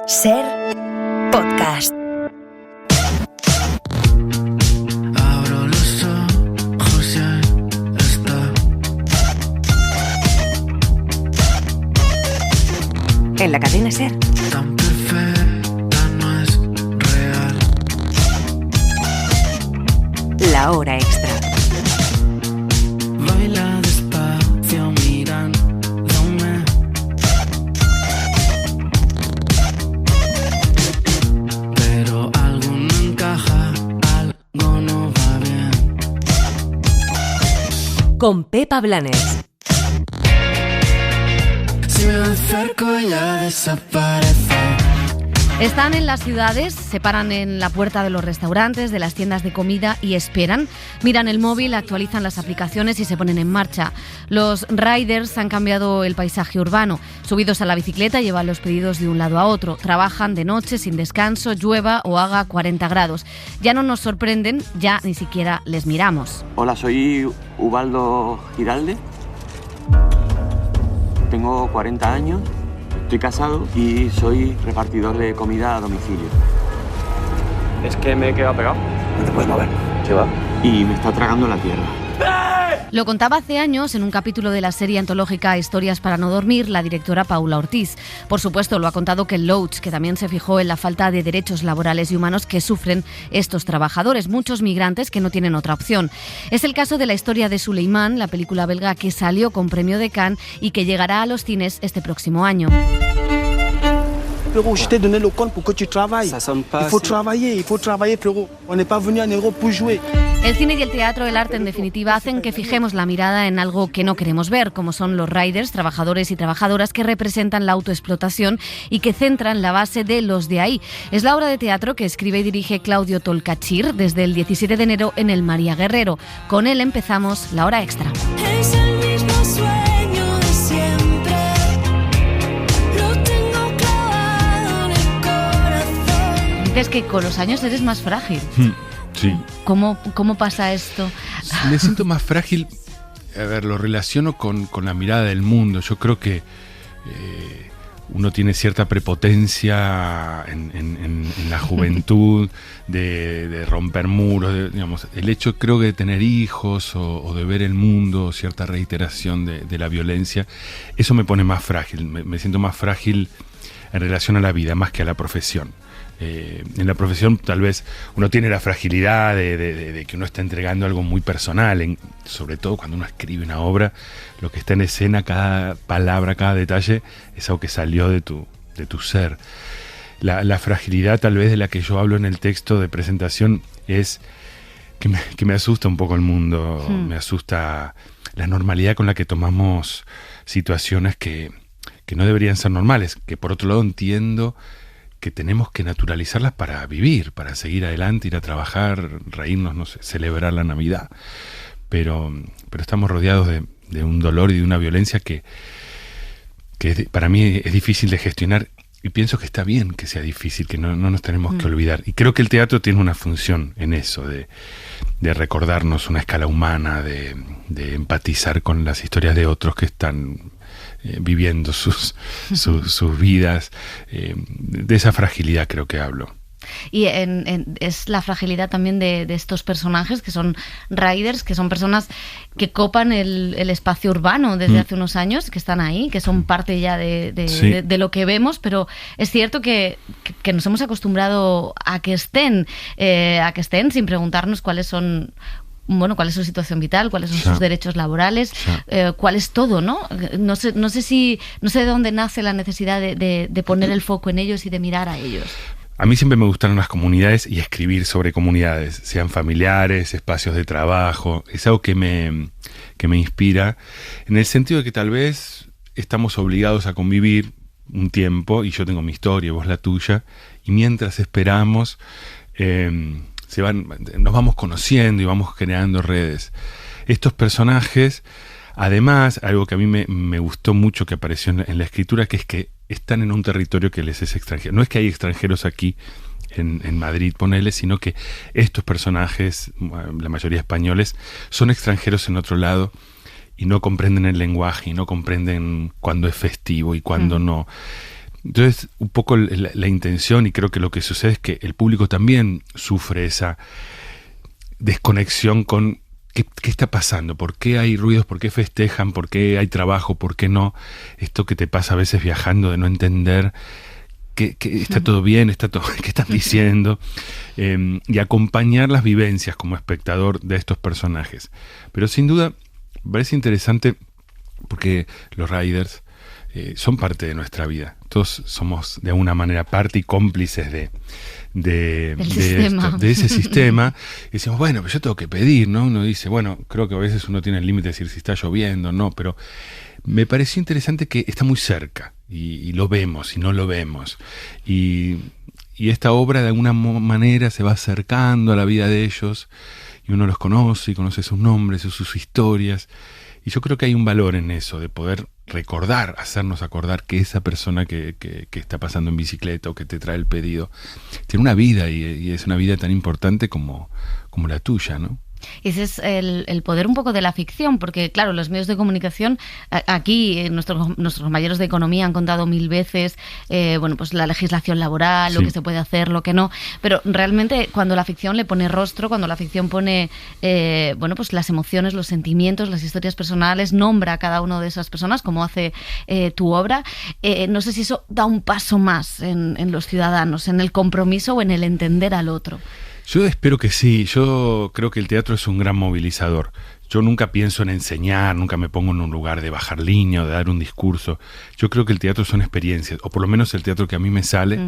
Ser podcast. Abro los ojos y ahí está. En la cadena Ser. Tan perfecta, no es real. La hora extra. Baila despacio mirándome. Pero algo no encaja, algo no va bien. Con Pepa Blanes. Si me acerco ya desaparece. Están en las ciudades, se paran en la puerta de los restaurantes, de las tiendas de comida y esperan. Miran el móvil, actualizan las aplicaciones y se ponen en marcha. Los riders han cambiado el paisaje urbano. Subidos a la bicicleta, llevan los pedidos de un lado a otro. Trabajan de noche, sin descanso, llueva o haga 40 grados. Ya no nos sorprenden, ya ni siquiera les miramos. Hola, soy Ubaldo Giralde. Tengo 40 años, estoy casado y soy repartidor de comida a domicilio. Es que me he quedado pegado. No te puedes mover. Se va. Y me está tragando la tierra. Lo contaba hace años en un capítulo de la serie antológica Historias para no dormir la directora Paula Ortiz. Por supuesto, lo ha contado Ken Loach, que también se fijó en la falta de derechos laborales y humanos que sufren estos trabajadores, muchos migrantes que no tienen otra opción. Es el caso de la historia de Suleiman, la película belga que salió con premio de Cannes y que llegará a los cines este próximo año. Frérot, je t'ai donné le compte pour que tu travailles. Ça sonne pas Il faut assez. travailler, frérot. On n'est pas venu en Europe pour jouer. El cine y el teatro, el arte en definitiva, hacen que fijemos la mirada en algo que no queremos ver, como son los riders, trabajadores y trabajadoras que representan la autoexplotación y que centran la base de Los de ahí. Es la obra de teatro que escribe y dirige Claudio Tolcachir desde el 17 de enero en el María Guerrero. Con él empezamos la hora extra. Es el mismo sueño de siempre. Lo tengo clavado en el corazón. Dices que con los años eres más frágil. Sí. ¿Cómo pasa esto? Me siento más frágil, a ver, lo relaciono con la mirada del mundo. Yo creo que uno tiene cierta prepotencia en la juventud de romper muros, digamos, el hecho creo que de tener hijos o de ver el mundo, cierta reiteración de la violencia, eso me pone más frágil, me siento más frágil en relación a la vida, más que a la profesión. En la profesión tal vez uno tiene la fragilidad de que uno está entregando algo muy personal, sobre todo cuando uno escribe una obra, lo que está en escena, cada palabra, cada detalle es algo que salió de tu ser. La fragilidad tal vez de la que yo hablo en el texto de presentación es que me asusta un poco el mundo, me asusta la normalidad con la que tomamos situaciones que no deberían ser normales, que por otro lado entiendo que tenemos que naturalizarlas para vivir, para seguir adelante, ir a trabajar, reírnos, no sé, celebrar la Navidad. Pero estamos rodeados de un dolor y de una violencia que para mí es difícil de gestionar y pienso que está bien que sea difícil, que no nos tenemos que olvidar. Y creo que el teatro tiene una función en eso, de recordarnos una escala humana, de empatizar con las historias de otros que están viviendo sus vidas, de esa fragilidad creo que hablo. Y es la fragilidad también de estos personajes que son riders, que son personas que copan el espacio urbano desde hace unos años, que están ahí, que son parte ya de lo que vemos, pero es cierto que nos hemos acostumbrado a que estén sin preguntarnos cuáles son... Bueno, cuál es su situación vital, cuáles son sus derechos laborales, cuál es todo, ¿no? No sé de dónde nace la necesidad de poner el foco en ellos y de mirar a ellos. A mí siempre me gustaron las comunidades y escribir sobre comunidades, sean familiares, espacios de trabajo. Es algo que me inspira, en el sentido de que tal vez estamos obligados a convivir un tiempo, y yo tengo mi historia, vos la tuya, y mientras esperamos... nos vamos conociendo y vamos creando redes. Estos personajes, además, algo que a mí me gustó mucho que apareció en la escritura, que es que están en un territorio que les es extranjero. No es que hay extranjeros aquí en Madrid, ponele, sino que estos personajes, la mayoría españoles, son extranjeros en otro lado y no comprenden el lenguaje y no comprenden cuándo es festivo y cuándo no. Entonces, un poco la intención, y creo que lo que sucede es que el público también sufre esa desconexión con qué está pasando, por qué hay ruidos, por qué festejan, por qué hay trabajo, por qué no. Esto que te pasa a veces viajando, de no entender que está todo bien, está todo, qué están diciendo, y acompañar las vivencias como espectador de estos personajes. Pero sin duda, me parece interesante porque los riders son parte de nuestra vida. Todos somos de alguna manera parte y cómplices de ese sistema. Y decimos, bueno, pero yo tengo que pedir, ¿no? Uno dice, bueno, creo que a veces uno tiene el límite de decir si está lloviendo, no, pero me pareció interesante que está muy cerca y lo vemos y no lo vemos. Y esta obra de alguna manera se va acercando a la vida de ellos y uno los conoce y conoce sus nombres, sus historias. Y yo creo que hay un valor en eso, de poder recordar, hacernos acordar que esa persona que está pasando en bicicleta o que te trae el pedido tiene una vida y es una vida tan importante como la tuya, ¿no? Ese es el poder un poco de la ficción, porque claro, los medios de comunicación, aquí nuestros compañeros de economía han contado 1000 veces pues la legislación laboral, sí, lo que se puede hacer, lo que no, pero realmente cuando la ficción le pone rostro, cuando la ficción pone pues las emociones, los sentimientos, las historias personales, nombra a cada una de esas personas, como hace tu obra, no sé si eso da un paso más en los ciudadanos, en el compromiso o en el entender al otro. Yo espero que sí. Yo creo que el teatro es un gran movilizador. Yo nunca pienso en enseñar, nunca me pongo en un lugar de bajar línea o de dar un discurso. Yo creo que el teatro son experiencias, o por lo menos el teatro que a mí me sale,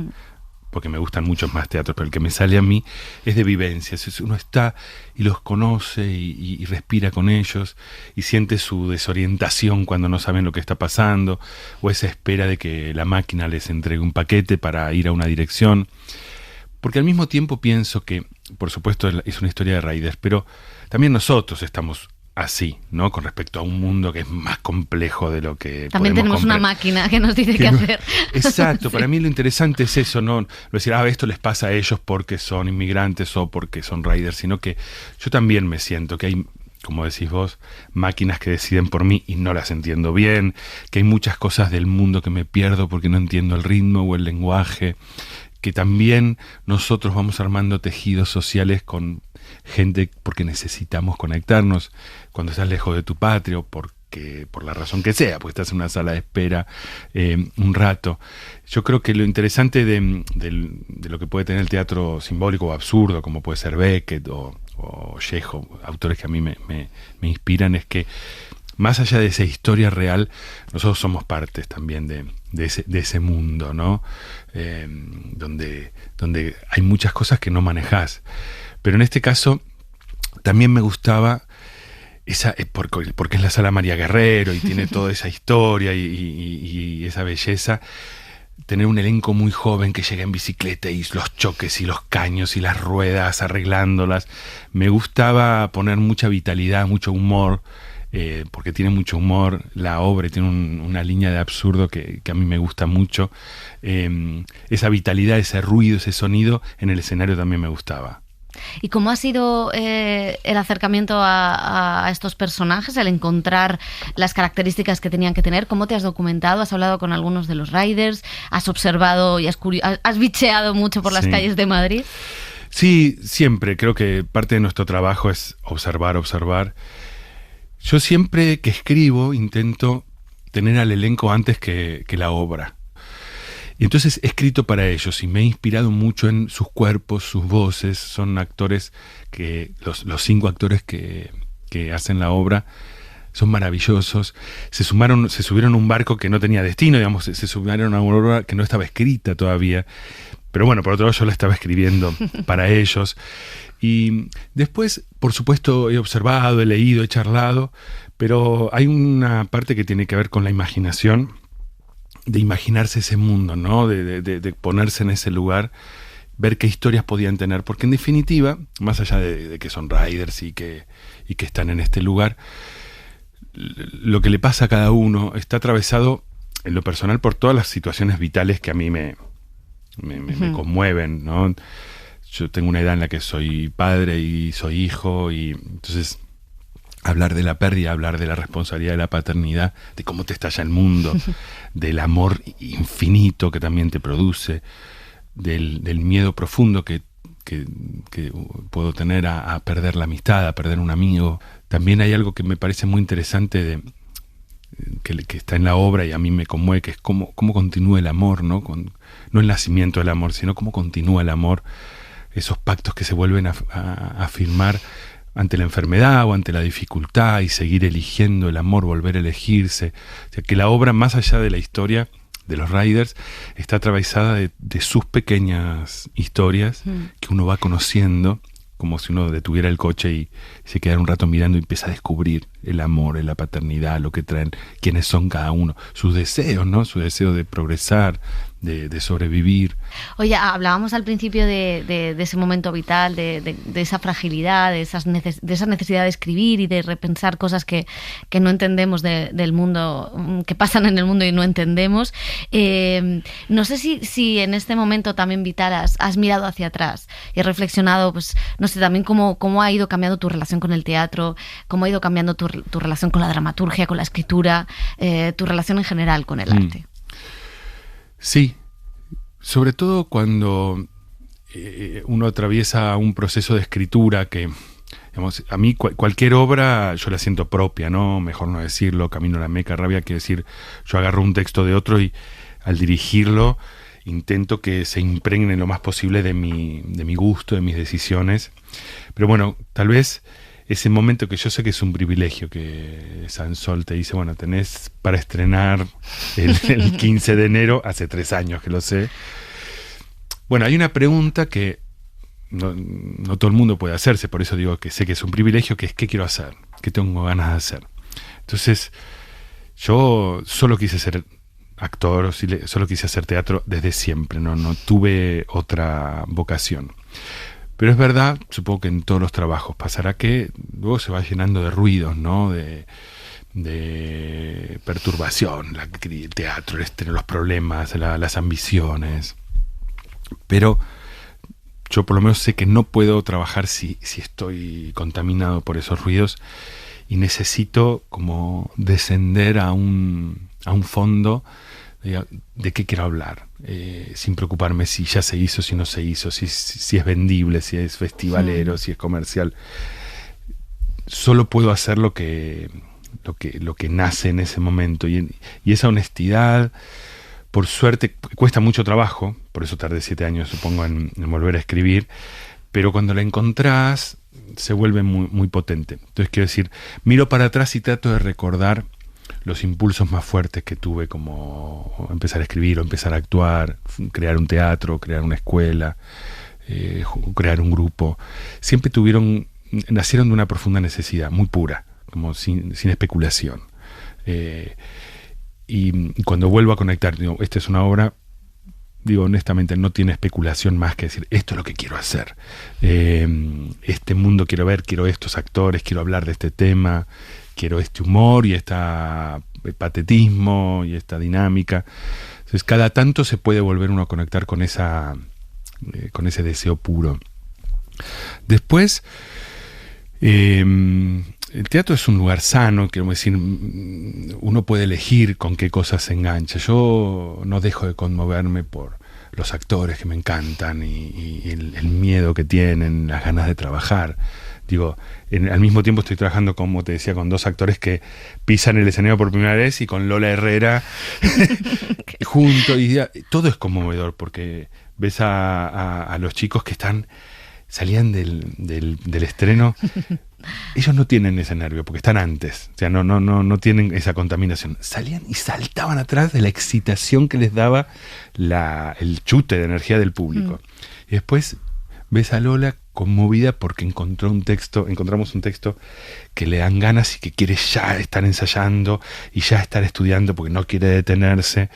porque me gustan muchos más teatros, pero el que me sale a mí es de vivencias. Uno está y los conoce y respira con ellos y siente su desorientación cuando no saben lo que está pasando, o esa espera de que la máquina les entregue un paquete para ir a una dirección. Porque al mismo tiempo pienso que, por supuesto, es una historia de riders, pero también nosotros estamos así, ¿no? Con respecto a un mundo que es más complejo de lo que también tenemos una máquina que nos dice qué hacer. Exacto, sí. Para mí lo interesante es eso, no decir, esto les pasa a ellos porque son inmigrantes o porque son riders, sino que yo también me siento que hay, como decís vos, máquinas que deciden por mí y no las entiendo bien, que hay muchas cosas del mundo que me pierdo porque no entiendo el ritmo o el lenguaje, que también nosotros vamos armando tejidos sociales con gente porque necesitamos conectarnos cuando estás lejos de tu patria o porque, por la razón que sea, porque estás en una sala de espera un rato. Yo creo que lo interesante de lo que puede tener el teatro simbólico o absurdo, como puede ser Beckett o Chekhov, autores que a mí me inspiran, es que más allá de esa historia real, nosotros somos partes también de ese mundo, ¿no? Donde hay muchas cosas que no manejás. Pero en este caso también me gustaba porque es la Sala María Guerrero y tiene toda esa historia y esa belleza, tener un elenco muy joven que llega en bicicleta y los choques y los caños y las ruedas arreglándolas. Me gustaba poner mucha vitalidad, mucho humor, porque tiene mucho humor la obra y tiene una línea de absurdo que a mí me gusta mucho. Esa vitalidad, ese ruido, ese sonido en el escenario también me gustaba. ¿Y cómo ha sido el acercamiento a estos personajes, el encontrar las características que tenían que tener? ¿Cómo te has documentado? ¿Has hablado con algunos de los riders? ¿Has observado y has bicheado mucho por las calles de Madrid? Sí, siempre. Creo que parte de nuestro trabajo es observar. Yo siempre que escribo intento tener al elenco antes que la obra. Y entonces he escrito para ellos y me he inspirado mucho en sus cuerpos, sus voces. Son actores que los 5 actores que hacen la obra son maravillosos. Se subieron a un barco que no tenía destino, digamos, se subieron a una obra que no estaba escrita todavía. Pero bueno, por otro lado yo la estaba escribiendo para ellos. Y después, por supuesto, he observado, he leído, he charlado, pero hay una parte que tiene que ver con la imaginación, de imaginarse ese mundo, ¿no? De ponerse en ese lugar, ver qué historias podían tener, porque en definitiva, más allá de que son riders y que están en este lugar, lo que le pasa a cada uno está atravesado en lo personal por todas las situaciones vitales que a mí me conmueven, ¿no? Yo tengo una edad en la que soy padre y soy hijo, y entonces hablar de la pérdida, hablar de la responsabilidad de la paternidad, de cómo te estalla el mundo, del amor infinito que también te produce, del miedo profundo que puedo tener a perder la amistad, a perder un amigo. También hay algo que me parece muy interesante que está en la obra y a mí me conmueve, que es cómo continúa el amor, ¿no? No el nacimiento del amor, sino cómo continúa el amor, esos pactos que se vuelven a firmar ante la enfermedad o ante la dificultad y seguir eligiendo el amor, volver a elegirse. O sea, que la obra, más allá de la historia de los Riders, está atravesada de sus pequeñas historias que uno va conociendo, como si uno detuviera el coche y se quedara un rato mirando y empieza a descubrir el amor, la paternidad, lo que traen, quiénes son cada uno, sus deseos, ¿no? Su deseo de progresar, de sobrevivir. Oye, hablábamos al principio de ese momento vital, de esa fragilidad, de esa necesidad de escribir y de repensar cosas que no entendemos del mundo, que pasan en el mundo y no entendemos. No sé si en este momento también vital has mirado hacia atrás y has reflexionado, pues no sé, también cómo ha ido cambiando tu relación con el teatro, cómo ha ido cambiando tu relación con la dramaturgia, con la escritura, tu relación en general con el arte. Sí, sobre todo cuando uno atraviesa un proceso de escritura que, digamos, a mí cualquier obra yo la siento propia, ¿no? Mejor no decirlo, Camino a la Meca, Rabia, que decir, yo agarro un texto de otro y al dirigirlo intento que se impregne lo más posible de mi gusto, de mis decisiones. Pero bueno, tal vez ese momento que yo sé que es un privilegio, que Sansol te dice, bueno, tenés para estrenar el 15 de enero, hace 3 años que lo sé. Bueno, hay una pregunta que no todo el mundo puede hacerse, por eso digo que sé que es un privilegio, que es ¿qué quiero hacer? ¿Qué tengo ganas de hacer? Entonces, yo solo quise ser actor, solo quise hacer teatro desde siempre, no tuve otra vocación. Pero es verdad, supongo que en todos los trabajos pasará que luego se va llenando de ruidos, ¿no? De perturbación, el teatro, los problemas, las ambiciones. Pero yo por lo menos sé que no puedo trabajar si estoy contaminado por esos ruidos y necesito como descender a un fondo de qué quiero hablar, sin preocuparme si ya se hizo, si no se hizo, si es vendible, si es festivalero, si es comercial. Solo puedo hacer lo que nace en ese momento y esa honestidad, por suerte, cuesta mucho trabajo, por eso tardé 7 años, supongo, en volver a escribir, pero cuando la encontrás se vuelve muy, muy potente. Entonces, quiero decir, miro para atrás y trato de recordar los impulsos más fuertes que tuve, como empezar a escribir o empezar a actuar, crear un teatro, crear una escuela, crear un grupo. Siempre nacieron de una profunda necesidad, muy pura, como sin especulación. Y cuando vuelvo a conectar, digo, esta es una obra, digo, honestamente, no tiene especulación más que decir, esto es lo que quiero hacer. Este mundo quiero ver, quiero estos actores, quiero hablar de este tema, quiero este humor y este patetismo y esta dinámica. Entonces, cada tanto se puede volver uno a conectar con ese deseo puro. Después, el teatro es un lugar sano, quiero decir, uno puede elegir con qué cosas se engancha. Yo no dejo de conmoverme por los actores que me encantan y el miedo que tienen, las ganas de trabajar. Digo, al mismo tiempo estoy trabajando, como te decía, con 2 actores que pisan el escenario por primera vez y con Lola Herrera junto. Y todo es conmovedor porque ves a los chicos que salían del estreno. Ellos no tienen ese nervio porque están antes, o sea, no tienen esa contaminación. Salían y saltaban atrás de la excitación que les daba el chute de energía del público. Y después ves a Lola conmovida porque encontramos un texto que le dan ganas y que quiere ya estar ensayando y ya estar estudiando porque no quiere detenerse.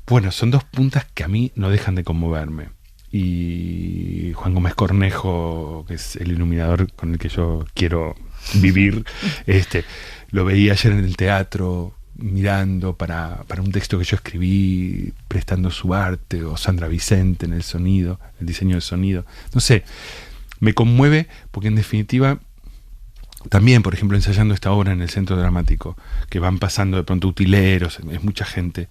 Bueno, son 2 puntas que a mí no dejan de conmoverme. Y Juan Gómez Cornejo, que es el iluminador con el que yo quiero vivir, lo veía ayer en el teatro mirando para un texto que yo escribí, prestando su arte, o Sandra Vicente en el sonido, el diseño del sonido. No sé, me conmueve porque en definitiva también, por ejemplo, ensayando esta obra en el Centro Dramático, que van pasando de pronto utileros, es mucha gente.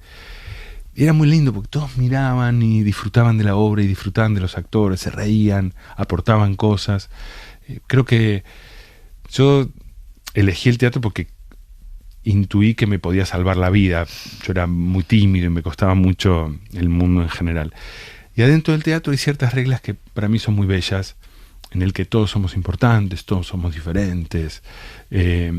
Y era muy lindo porque todos miraban y disfrutaban de la obra y disfrutaban de los actores, se reían, aportaban cosas. Creo que yo elegí el teatro porque intuí que me podía salvar la vida. Yo era muy tímido y me costaba mucho el mundo en general. Y adentro del teatro hay ciertas reglas que para mí son muy bellas, en el que todos somos importantes, todos somos diferentes. Es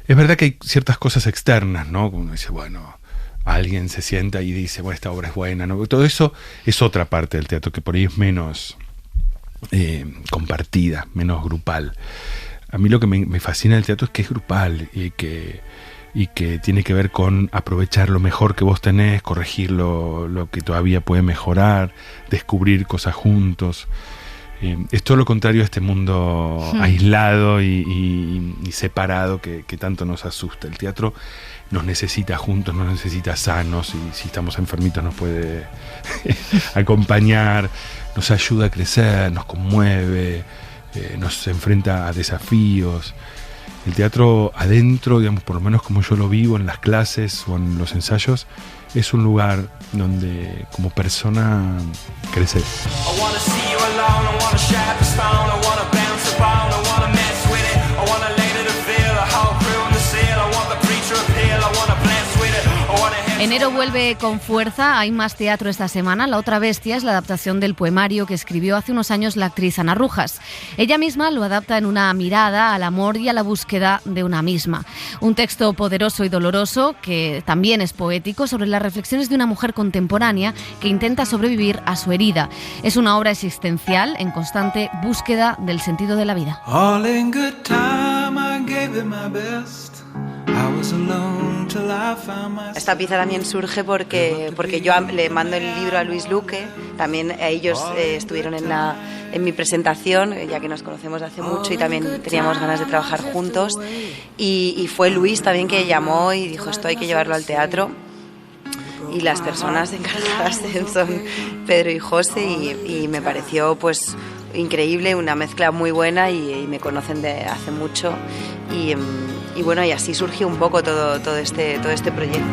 verdad que hay ciertas cosas externas, ¿no? Uno dice, bueno, alguien se sienta y dice, bueno, esta obra es buena, ¿no? Todo eso es otra parte del teatro que por ahí es menos compartida, menos grupal. A mí lo que me fascina del teatro es que es grupal y que tiene que ver con aprovechar lo mejor que vos tenés, corregir lo que todavía puede mejorar, descubrir cosas juntos. Es todo lo contrario a este mundo aislado y separado que tanto nos asusta. El teatro nos necesita juntos, nos necesita sanos, y si estamos enfermitos nos puede acompañar, nos ayuda a crecer, nos conmueve, nos enfrenta a desafíos. El teatro adentro, digamos, por lo menos como yo lo vivo en las clases o en los ensayos, es un lugar donde como persona creces. Enero vuelve con fuerza, hay más teatro esta semana. La otra bestia es la adaptación del poemario que escribió hace unos años la actriz Ana Rujas. Ella misma lo adapta en una mirada al amor y a la búsqueda de una misma. Un texto poderoso y doloroso, que también es poético, sobre las reflexiones de una mujer contemporánea que intenta sobrevivir a su herida. Es una obra existencial en constante búsqueda del sentido de la vida. All in good time, I gave it my best. Esta pieza también surge porque yo le mando el libro a Luis Luque, también ellos estuvieron en mi presentación, ya que nos conocemos hace mucho y también teníamos ganas de trabajar juntos, y fue Luis también que llamó y dijo, esto hay que llevarlo al teatro, y las personas encargadas son Pedro y José, y me pareció pues increíble, una mezcla muy buena, y me conocen de hace mucho, y bueno, y así surgió un poco todo este proyecto.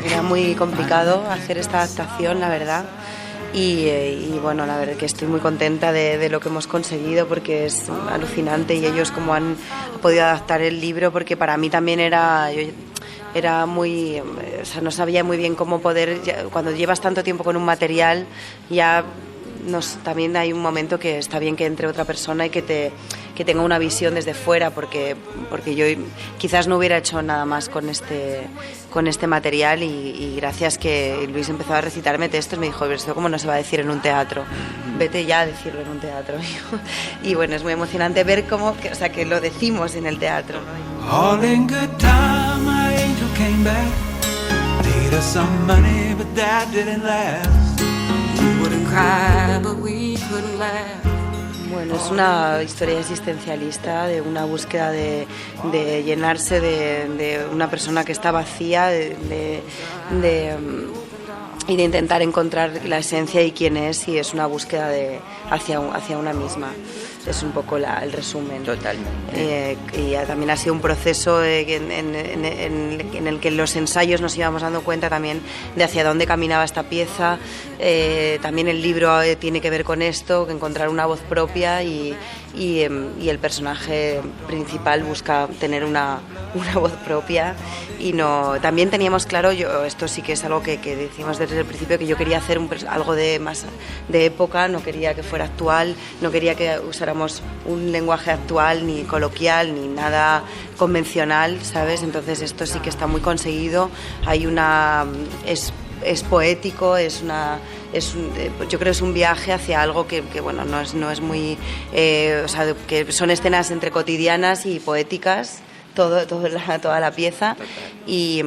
Era muy complicado hacer esta adaptación, la verdad, y bueno, la verdad que estoy muy contenta de lo que hemos conseguido, porque es alucinante, y ellos como han podido adaptar el libro, porque para mí también era muy, o sea, no sabía muy bien cómo poder, cuando llevas tanto tiempo con un material, ya también hay un momento que está bien que entre otra persona y que tenga una visión desde fuera, porque yo quizás no hubiera hecho nada más con este material, y gracias que Luis empezó a recitarme textos, me dijo, esto cómo no se va a decir en un teatro, vete ya a decirlo en un teatro. Y bueno, es muy emocionante ver que lo decimos en el teatro, ¿no? All in good time, my angel came back, paid us some money, but that didn't last. We wouldn't cry, but we couldn't laugh. Bueno, es una historia existencialista, de una búsqueda de llenarse de una persona que está vacía, y de intentar encontrar la esencia y quién es, y es una búsqueda hacia una misma. Es un poco el resumen. Totalmente. Y también ha sido un proceso en el que en los ensayos nos íbamos dando cuenta también de hacia dónde caminaba esta pieza. También el libro tiene que ver con esto, encontrar una voz propia, y el personaje principal busca tener una voz propia. Y también teníamos claro, esto sí que es algo que decimos desde el principio, que yo quería hacer algo más de época, no quería que fuera actual, no quería que usáramos un lenguaje actual, ni coloquial, ni nada convencional, ¿sabes? Entonces esto sí que está muy conseguido. Es poético, yo creo que es un viaje hacia algo que bueno, no es muy, o sea, que son escenas entre cotidianas y poéticas, toda la pieza, y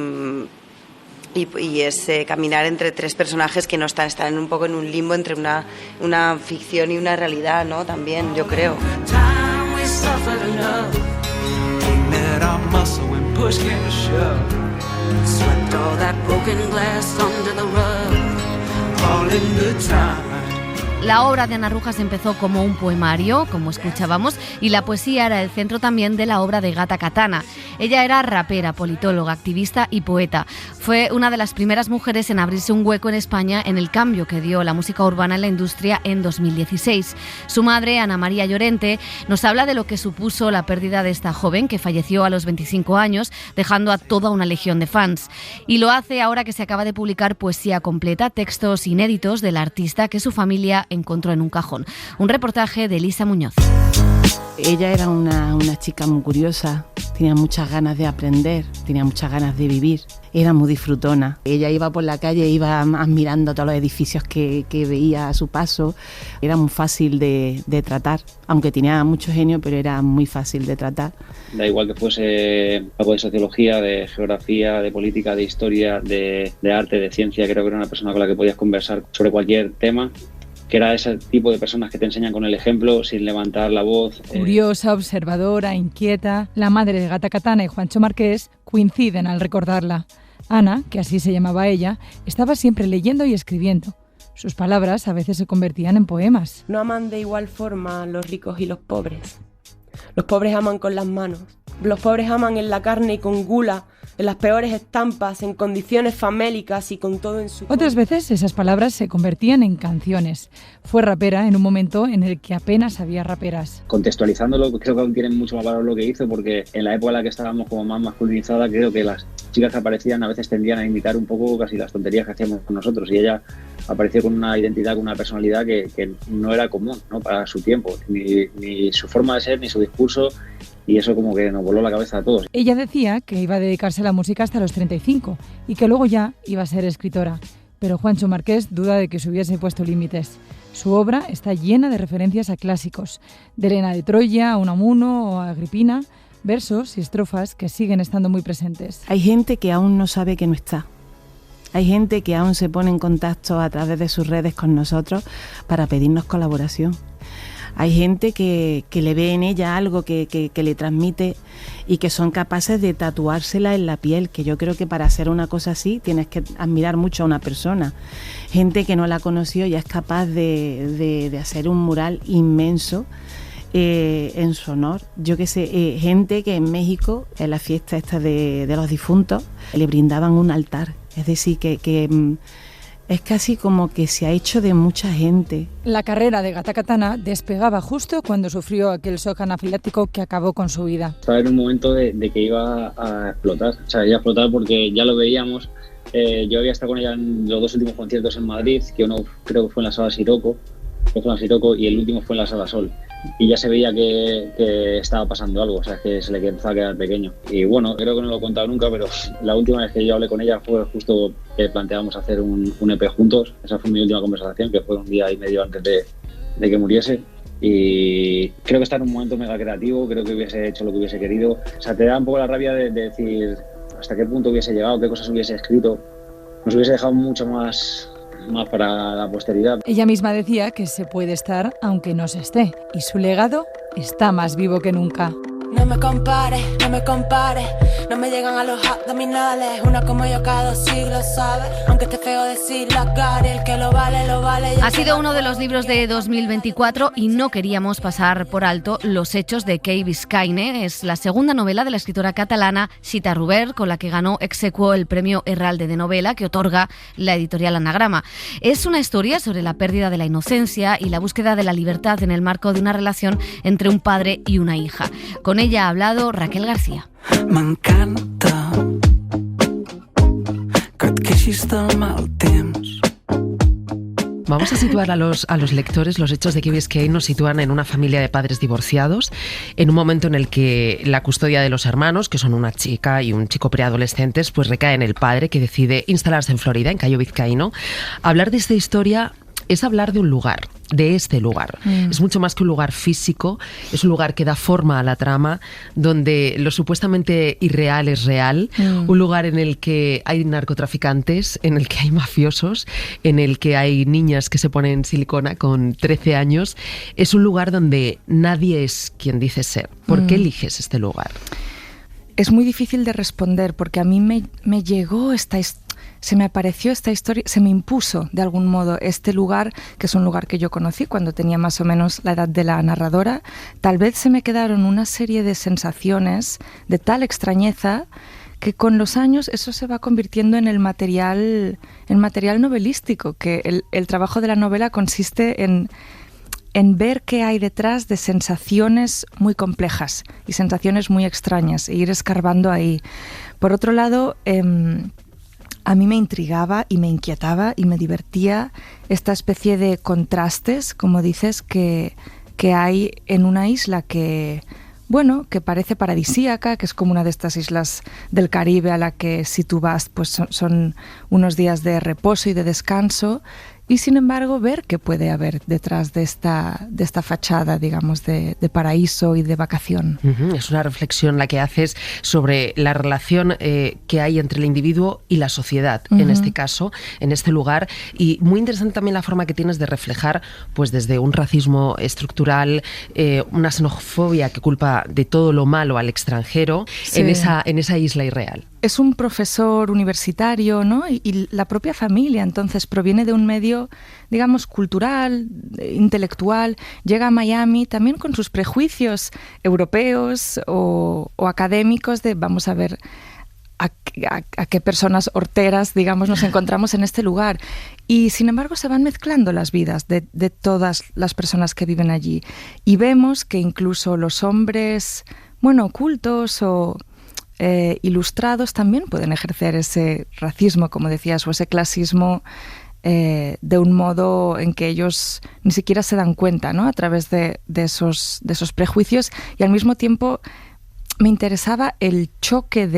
es caminar entre tres personajes que no están un poco en un limbo entre una ficción y una realidad, ¿no? También, yo creo. all in good time. La obra de Ana Rujas empezó como un poemario, como escuchábamos, y la poesía era el centro también de la obra de Gata Katana. Ella era rapera, politóloga, activista y poeta. Fue una de las primeras mujeres en abrirse un hueco en España en el cambio que dio la música urbana en la industria en 2016. Su madre, Ana María Llorente, nos habla de lo que supuso la pérdida de esta joven que falleció a los 25 años, dejando a toda una legión de fans. Y lo hace ahora que se acaba de publicar poesía completa, textos inéditos del artista que su familia encontró en un cajón. Un reportaje de Elisa Muñoz. Ella era una chica muy curiosa, tenía muchas ganas de aprender, tenía muchas ganas de vivir, era muy disfrutona. Ella iba por la calle, iba admirando todos los edificios que veía a su paso. Era muy fácil de tratar, aunque tenía mucho genio, pero era muy fácil de tratar. Da igual que fuese algo de sociología, de geografía, de política, de historia, de arte, de ciencia, creo que era una persona con la que podías conversar sobre cualquier tema, que era ese tipo de personas que te enseñan con el ejemplo, sin levantar la voz. Curiosa, observadora, inquieta, la madre de Gata Katana y Juancho Marqués coinciden al recordarla. Ana, que así se llamaba ella, estaba siempre leyendo y escribiendo. Sus palabras a veces se convertían en poemas. No aman de igual forma los ricos y los pobres. Los pobres aman con las manos. Los pobres aman en la carne y con gula, en las peores estampas, en condiciones famélicas y con todo en su... Otras veces esas palabras se convertían en canciones. Fue rapera en un momento en el que apenas había raperas. Contextualizándolo, creo que aún tiene mucho más valor lo que hizo, porque en la época en la que estábamos como más masculinizada, creo que las chicas que aparecían a veces tendían a imitar un poco casi las tonterías que hacíamos con nosotros, y ella apareció con una identidad, con una personalidad que no era común, ¿no?, para su tiempo, ni su forma de ser, ni su discurso, y eso como que nos voló la cabeza a todos. Ella decía que iba a dedicarse a la música hasta los 35 y que luego ya iba a ser escritora, pero Juancho Marqués duda de que se hubiese puesto límites. Su obra está llena de referencias a clásicos, de Helena de Troya, a Unamuno o a Agripina, versos y estrofas que siguen estando muy presentes. Hay gente que aún no sabe que no está. Hay gente que aún se pone en contacto a través de sus redes con nosotros para pedirnos colaboración. Hay gente que le ve en ella algo que le transmite y que son capaces de tatuársela en la piel, que yo creo que para hacer una cosa así tienes que admirar mucho a una persona. Gente que no la conoció y es capaz de hacer un mural inmenso en su honor. Yo qué sé, gente que en México, en la fiesta esta de los difuntos, le brindaban un altar. Es decir, que es casi como que se ha hecho de mucha gente. La carrera de Gata Katana despegaba justo cuando sufrió aquel shock anafiláctico que acabó con su vida. Estaba en un momento de que iba a explotar, o sea, iba a explotar porque ya lo veíamos. Yo había estado con ella en los 2 últimos conciertos en Madrid, que uno creo que fue en la Sala Siroco, y el último fue en la Sala Sol. Y ya se veía que estaba pasando algo, o sea, que se le empezaba a quedar pequeño. Y bueno, creo que no lo he contado nunca, pero la última vez que yo hablé con ella fue justo que planteábamos hacer un EP juntos. Esa fue mi última conversación, que fue un día y medio antes de que muriese. Y creo que está en un momento mega creativo, creo que hubiese hecho lo que hubiese querido. O sea, te da un poco la rabia de decir hasta qué punto hubiese llegado, qué cosas hubiese escrito. Nos hubiese dejado mucho más para la posteridad. Ella misma decía que se puede estar aunque no se esté, y su legado está más vivo que nunca. No me compares, no me compares, no me llegan a los abdominales, una como yo cada 2 siglos, ¿sabes? Aunque esté feo decir la cara, el que lo vale. Ha sido uno de los libros de 2024 y no queríamos pasar por alto Los hechos de Kay Biscayne. Es la segunda novela de la escritora catalana Chita Rubert, con la que ganó ex aequo el premio Herralde de novela que otorga la editorial Anagrama. Es una historia sobre la pérdida de la inocencia y la búsqueda de la libertad en el marco de una relación entre un padre y una hija. Con ella ha hablado Raquel García. M'encanta que et queixis del mal temps. Vamos a situar a los lectores. Los hechos de Kay Biscayne nos sitúan en una familia de padres divorciados, en un momento en el que la custodia de los hermanos, que son una chica y un chico preadolescentes, pues recae en el padre, que decide instalarse en Florida, en Cayo Vizcaíno. Hablar de esta historia es hablar de un lugar, de este lugar. Es mucho más que un lugar físico, es un lugar que da forma a la trama, donde lo supuestamente irreal es real, un lugar en el que hay narcotraficantes, en el que hay mafiosos, en el que hay niñas que se ponen silicona con 13 años. Es un lugar donde nadie es quien dice ser. ¿Por qué eliges este lugar? es muy difícil de responder porque a mí me llegó se me apareció esta historia, se me impuso de algún modo este lugar, que es un lugar que yo conocí cuando tenía más o menos la edad de la narradora. Tal vez se me quedaron una serie de sensaciones de tal extrañeza que con los años eso se va convirtiendo en material novelístico, que el trabajo de la novela consiste en ver qué hay detrás de sensaciones muy complejas y sensaciones muy extrañas e ir escarbando ahí. Por otro lado, a mí me intrigaba y me inquietaba y me divertía esta especie de contrastes, como dices, que hay en una isla que parece paradisíaca, que es como una de estas islas del Caribe a la que si tú vas pues son unos días de reposo y de descanso, y sin embargo ver qué puede haber detrás de esta fachada, digamos, de paraíso y de vacación. Es una reflexión la que haces sobre la relación que hay entre el individuo y la sociedad, en este caso, en este lugar, y muy interesante también la forma que tienes de reflejar, pues desde un racismo estructural, una xenofobia que culpa de todo lo malo al extranjero, sí, en esa isla irreal. Es un profesor universitario, ¿no? Y la propia familia, entonces, proviene de un medio, digamos, cultural, intelectual, llega a Miami también con sus prejuicios europeos o académicos de vamos a ver a qué personas horteras, digamos, nos encontramos en este lugar. Y sin embargo se van mezclando las vidas de todas las personas que viven allí. Y vemos que incluso los hombres, cultos o ilustrados también pueden ejercer ese racismo, como decías, o ese clasismo de un modo en que ellos ni siquiera se dan cuenta, ¿no? A través de esos prejuicios, y al mismo tiempo me interesaba el choque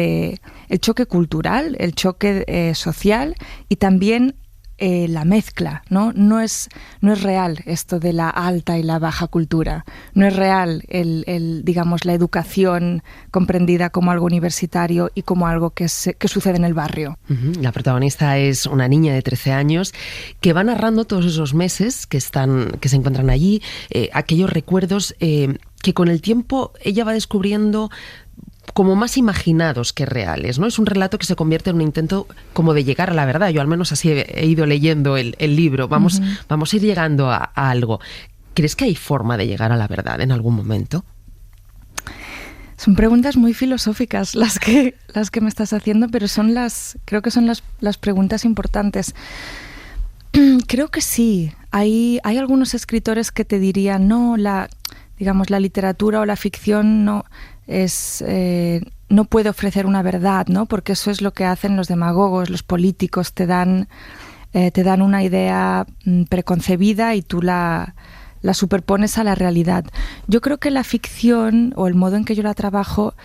cultural, el choque social, y también la mezcla, ¿no? No es real esto de la alta y la baja cultura. No es real digamos, la educación comprendida como algo universitario y como algo que sucede en el barrio. La protagonista es una niña de 13 años que va narrando todos esos meses que se encuentran allí, aquellos recuerdos que con el tiempo ella va descubriendo como más imaginados que reales, ¿no? Es un relato que se convierte en un intento como de llegar a la verdad. Yo al menos así he ido leyendo el libro. Vamos a ir llegando a algo. ¿Crees que hay forma de llegar a la verdad en algún momento? Son preguntas muy filosóficas las que me estás haciendo, pero creo que son las preguntas importantes. Creo que sí. Hay algunos escritores que te dirían, no, la literatura o la ficción no puede ofrecer una verdad, ¿no? Porque eso es lo que hacen los demagogos, los políticos, te dan una idea preconcebida y tú la superpones a la realidad. Yo creo que la ficción, o el modo en que yo la trabajo,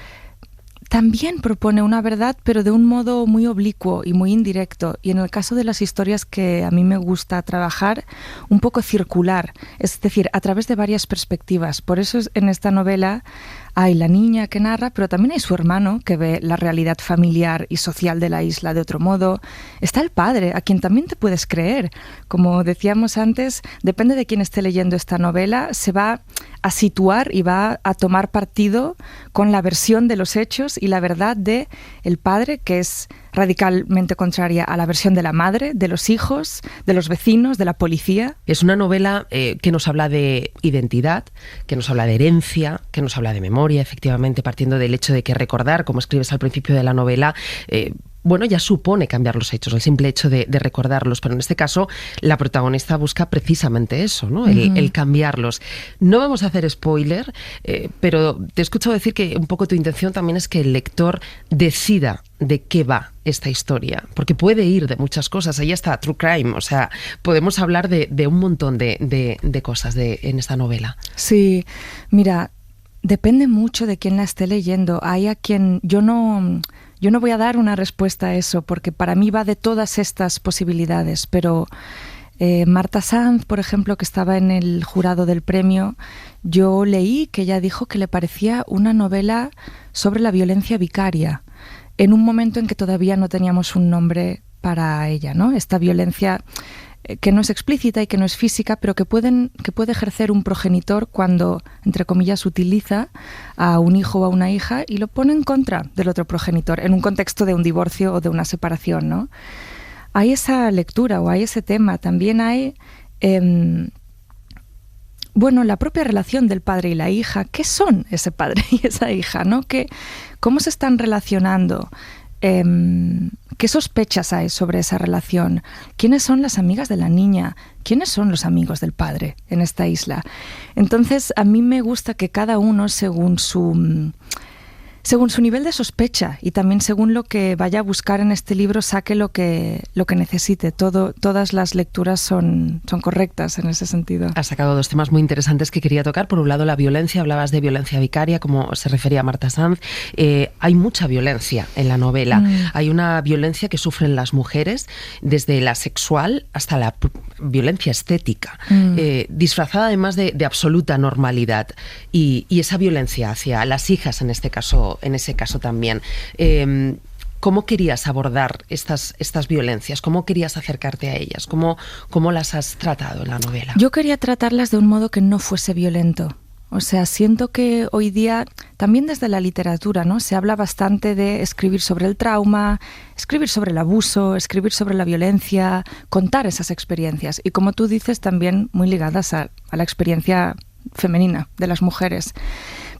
también propone una verdad, pero de un modo muy oblicuo y muy indirecto. Y en el caso de las historias que a mí me gusta trabajar, un poco circular, es decir, a través de varias perspectivas. Por eso en esta novela hay la niña que narra, pero también hay su hermano que ve la realidad familiar y social de la isla de otro modo. Está el padre, a quien también te puedes creer. Como decíamos antes, depende de quién esté leyendo esta novela, se va a situar y va a tomar partido con la versión de los hechos y la verdad de el padre, que es radicalmente contraria a la versión de la madre, de los hijos, de los vecinos, de la policía. Es una novela que nos habla de identidad, que nos habla de herencia, que nos habla de memoria, efectivamente, partiendo del hecho de que recordar, como escribes al principio de la novela, ya supone cambiar los hechos, el simple hecho de recordarlos, pero en este caso la protagonista busca precisamente eso, ¿no? El cambiarlos. No vamos a hacer spoiler, pero te he escuchado decir que un poco tu intención también es que el lector decida de qué va esta historia, porque puede ir de muchas cosas. Ahí está True Crime, o sea, podemos hablar de un montón de cosas en esta novela. Sí, mira, depende mucho de quién la esté leyendo. Hay a quien yo no voy a dar una respuesta a eso, porque para mí va de todas estas posibilidades, pero Marta Sanz, por ejemplo, que estaba en el jurado del premio, yo leí que ella dijo que le parecía una novela sobre la violencia vicaria, en un momento en que todavía no teníamos un nombre para ella, ¿no? Esta violencia que no es explícita y que no es física, pero que puede ejercer un progenitor cuando, entre comillas, utiliza a un hijo o a una hija y lo pone en contra del otro progenitor, en un contexto de un divorcio o de una separación, ¿no? Hay esa lectura o hay ese tema. También hay, la propia relación del padre y la hija. ¿Qué son ese padre y esa hija, ¿no? ¿Cómo se están relacionando? ¿Qué sospechas hay sobre esa relación? ¿Quiénes son las amigas de la niña? ¿Quiénes son los amigos del padre en esta isla? Entonces, a mí me gusta que cada uno, según su nivel de sospecha y también según lo que vaya a buscar en este libro, saque lo que necesite. Todas las lecturas son correctas en ese sentido. Has sacado dos temas muy interesantes que quería tocar. Por un lado, la violencia. Hablabas de violencia vicaria, como se refería Marta Sanz. Hay mucha violencia en la novela. Hay una violencia que sufren las mujeres, desde la sexual hasta la violencia estética, disfrazada además de absoluta normalidad. Y esa violencia hacia las hijas, en ese caso también. ¿Cómo querías abordar estas violencias? ¿Cómo querías acercarte a ellas? ¿Cómo las has tratado en la novela? Yo quería tratarlas de un modo que no fuese violento. O sea, siento que hoy día, también desde la literatura, ¿no? Se habla bastante de escribir sobre el trauma, escribir sobre el abuso, escribir sobre la violencia, contar esas experiencias. Y como tú dices, también muy ligadas a la experiencia femenina de las mujeres.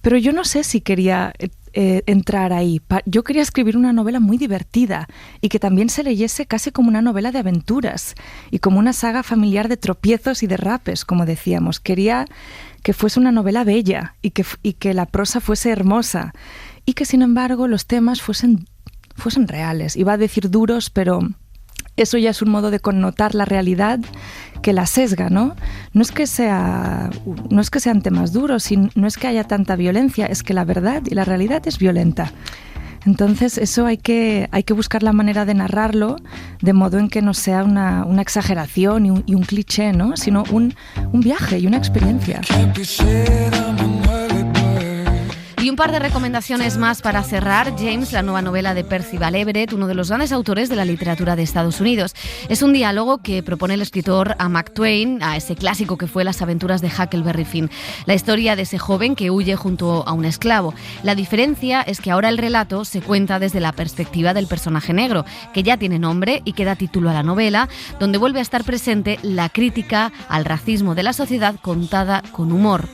Pero yo no sé si quería entrar ahí. Yo quería escribir una novela muy divertida y que también se leyese casi como una novela de aventuras y como una saga familiar de tropiezos y derrapes, como decíamos. Quería que fuese una novela bella y que la prosa fuese hermosa y que, sin embargo, los temas fuesen reales. Iba a decir duros, pero eso ya es un modo de connotar la realidad que la sesga, ¿no? No es que sean temas duros, no es que haya tanta violencia, es que la verdad y la realidad es violenta. Entonces eso hay que buscar la manera de narrarlo de modo en que no sea una exageración y un cliché, ¿no? Sino un viaje y una experiencia. Y un par de recomendaciones más para cerrar. James, la nueva novela de Percival Everett, uno de los grandes autores de la literatura de Estados Unidos. Es un diálogo que propone el escritor a Mark Twain, a ese clásico que fue Las aventuras de Huckleberry Finn. La historia de ese joven que huye junto a un esclavo. La diferencia es que ahora el relato se cuenta desde la perspectiva del personaje negro, que ya tiene nombre y que da título a la novela, donde vuelve a estar presente la crítica al racismo de la sociedad contada con humor.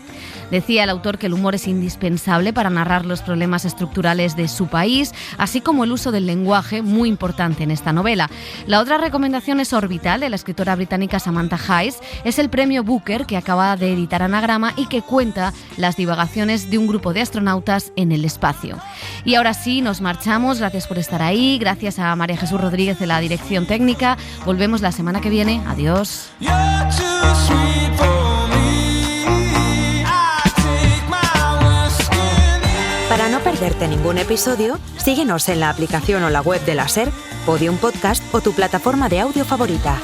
Decía el autor que el humor es indispensable para narrar los problemas estructurales de su país, así como el uso del lenguaje, muy importante en esta novela. La otra recomendación es Orbital, de la escritora británica Samantha Hayes. Es el premio Booker que acaba de editar Anagrama y que cuenta las divagaciones de un grupo de astronautas en el espacio. Y ahora sí, nos marchamos. Gracias por estar ahí. Gracias a María Jesús Rodríguez de la dirección técnica. Volvemos la semana que viene. Adiós. Para no perderte ningún episodio, síguenos en la aplicación o la web de la SER, Podium Podcast o tu plataforma de audio favorita.